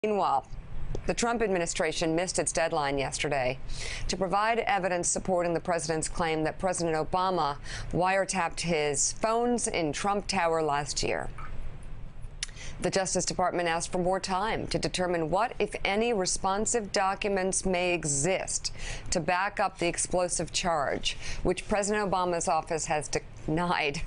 Meanwhile, the Trump administration missed its deadline yesterday to provide evidence supporting the president's claim that President Obama wiretapped his phones in Trump Tower last year. The Justice Department asked for more time to determine what, if any, responsive documents may exist to back up the explosive charge, which President Obama's office has denied.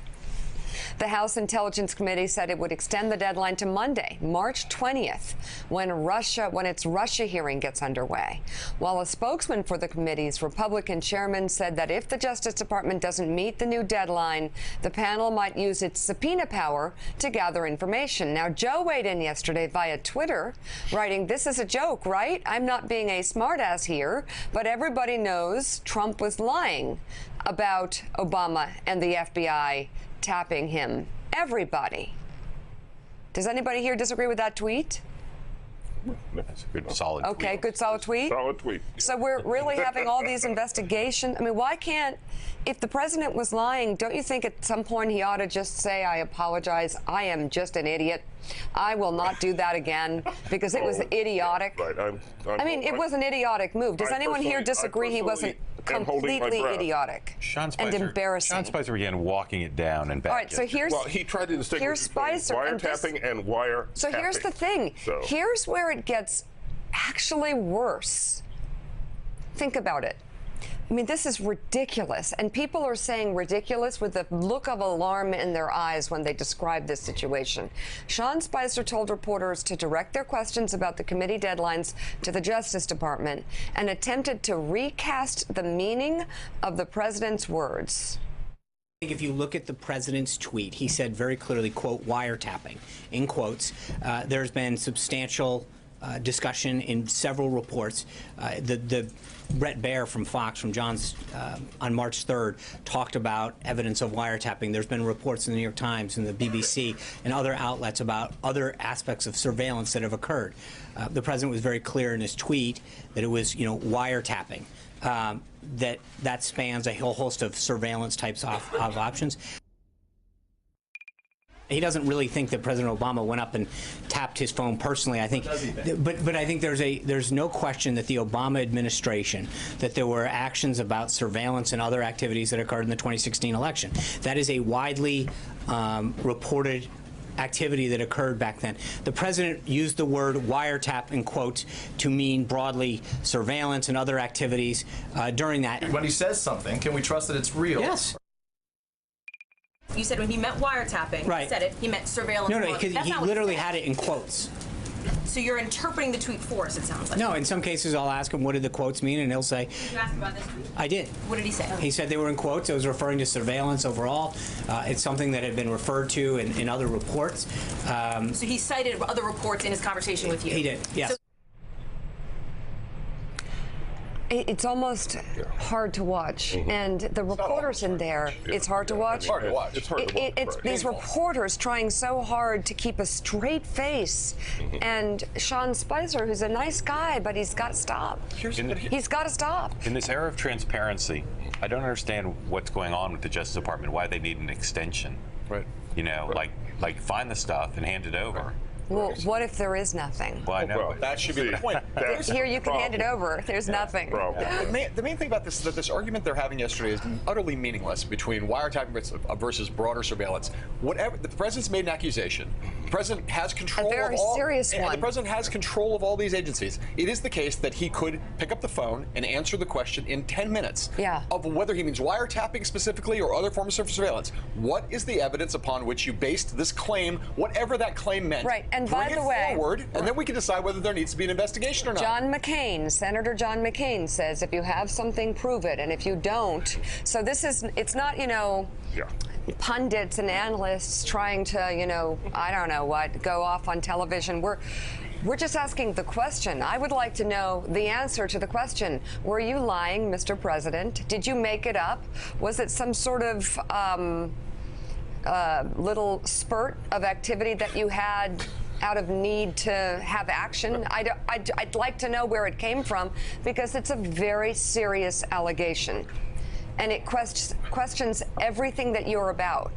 The House Intelligence Committee said it would extend the deadline to Monday, March 20th, when its Russia hearing gets underway, while a spokesman for the committee's Republican chairman said that if the Justice Department doesn't meet the new deadline, the panel might use its subpoena power to gather information. Now, Joe weighed in yesterday via Twitter, writing, "This is a joke, right? I'm not being a smartass here, but everybody knows Trump was lying about Obama and the FBI tapping him." Everybody. Does anybody here disagree with that tweet? That's a good, solid tweet. Okay, good, solid tweet? Solid tweet. So we're really having all these investigations. I mean, why can't, if the president was lying, don't you think at some point he ought to just say, "I apologize, I am just an idiot. I will not do that again," because it was idiotic. Right. I mean, it was an idiotic move. Does anyone here disagree he wasn't completely idiotic and embarrassing? Sean Spicer began walking it down and back. All right, so here's... Well, he tried to distinguish between wiretapping and wiretapping. So here's the thing. Here's where it gets actually worse. Think about it. I mean, this is ridiculous. And people are saying ridiculous with the look of alarm in their eyes when they describe this situation. Sean Spicer told reporters to direct their questions about the committee deadlines to the Justice Department and attempted to recast the meaning of the president's words. I think if you look at the president's tweet, he said very clearly, quote, wiretapping, in quotes. There's been substantial discussion in several reports. The Brett Baer from Fox, from John's, on March 3rd, talked about evidence of wiretapping. There's been reports in the New York Times and the BBC and other outlets about other aspects of surveillance that have occurred. The president was very clear in his tweet that it was, wiretapping. That spans a whole host of surveillance types of options. He doesn't really think that President Obama went up and tapped his phone personally. I think, but I think there's no question that the Obama administration, that there were actions about surveillance and other activities that occurred in the 2016 election. That is a widely reported activity that occurred back then. The president used the word wiretap in quotes to mean broadly surveillance and other activities during that. When he says something, can we trust that it's real? Yes. You said when he meant wiretapping, right. He said it, he meant surveillance. No, because he literally had it in quotes. So you're interpreting the tweet for us, it sounds like. No, in some cases I'll ask him what did the quotes mean, and he'll say... Did you ask him about this tweet? I did. What did he say? He said they were in quotes. It was referring to surveillance overall. It's something that had been referred to in other reports. So he cited other reports in his conversation with you? He did, yes. It's almost hard to watch, and the reporters in there, it's hard to watch. It's hard to watch. It's hard to watch. It's these reporters trying so hard to keep a straight face, and Sean Spicer, who's a nice guy, but he's got to stop. He's got to stop. In this era of transparency, I don't understand what's going on with the Justice Department, why they need an extension. Right. Like find the stuff and hand it over. Well, what if there is nothing? Well, I know. That should be the point. Here, you can hand it over. There's nothing. The main thing about this is that this argument they're having yesterday is utterly meaningless between wiretapping versus broader surveillance. Whatever the president's made an accusation, the president has control of all. Serious one. The president has control of all these agencies. It is the case that he could pick up the phone and answer the question in 10 minutes. Yeah. Of whether he means wiretapping specifically or other forms of surveillance. What is the evidence upon which you based this claim, whatever that claim meant? Right. And by the way, forward, and then we can decide whether there needs to be an investigation or not. Senator John McCain says if you have something, prove it, and if you don't, so it's not, pundits and analysts trying to, I don't know what, go off on television. We're just asking the question. I would like to know the answer to the question. Were you lying, Mr. President? Did you make it up? Was it some sort of little spurt of activity that you had out of need to have action? I'd like to know where it came from, because it's a very serious allegation, and it questions everything that you're about.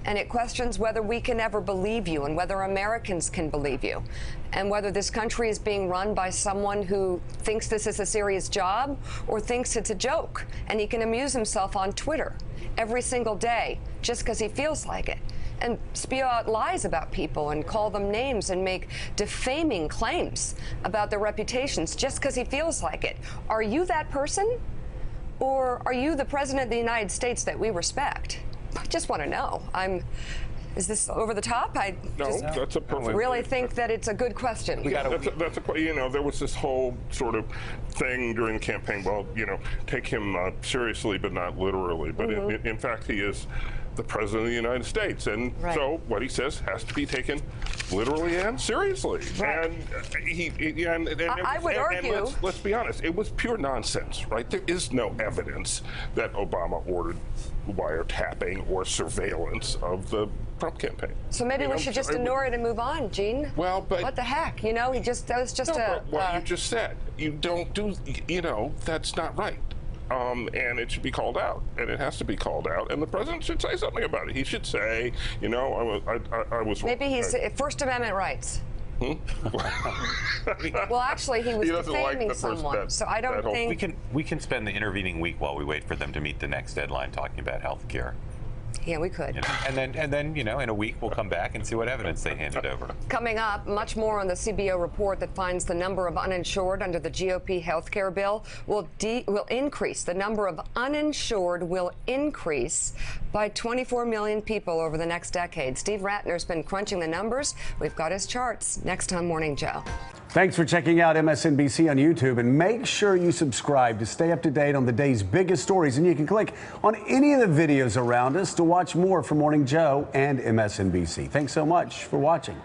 and it questions whether we can ever believe you and whether Americans can believe you and whether this country is being run by someone who thinks this is a serious job or thinks it's a joke and he can amuse himself on Twitter every single day just because he feels like it and spew out lies about people and call them names and make defaming claims about their reputations just because he feels like it. Are you that person? Or are you the president of the United States that we respect? I just want to know. Is this over the top? That's a perfect. Really think that it's a good question. There was this whole sort of thing during the campaign. Well, take him seriously, but not literally. But in fact, he is the president of the United States, and so what he says has to be taken literally and seriously. Right. And I would argue. And let's be honest, it was pure nonsense, right? There is no evidence that Obama ordered wiretapping or surveillance of the Trump campaign. So maybe we should just ignore it and move on, Gene. Well, but what the heck? That was just what you just said. You don't do. That's not right. And it should be called out, and it has to be called out, and the president should say something about it. He should say, I was. Maybe he's First Amendment rights. Well, actually, he was defaming someone, so I don't think we can spend the intervening week while we wait for them to meet the next deadline talking about health care. Yeah, we could. And then in a week we'll come back and see what evidence they handed over. Coming up, much more on the CBO report that finds the number of uninsured under the GOP health care bill will increase. The number of uninsured will increase by 24 million people over the next decade. Steve Ratner's been crunching the numbers. We've got his charts next on Morning Joe. Thanks for checking out MSNBC on YouTube, and make sure you subscribe to stay up to date on the day's biggest stories. And you can click on any of the videos around us to watch more from Morning Joe and MSNBC. Thanks so much for watching.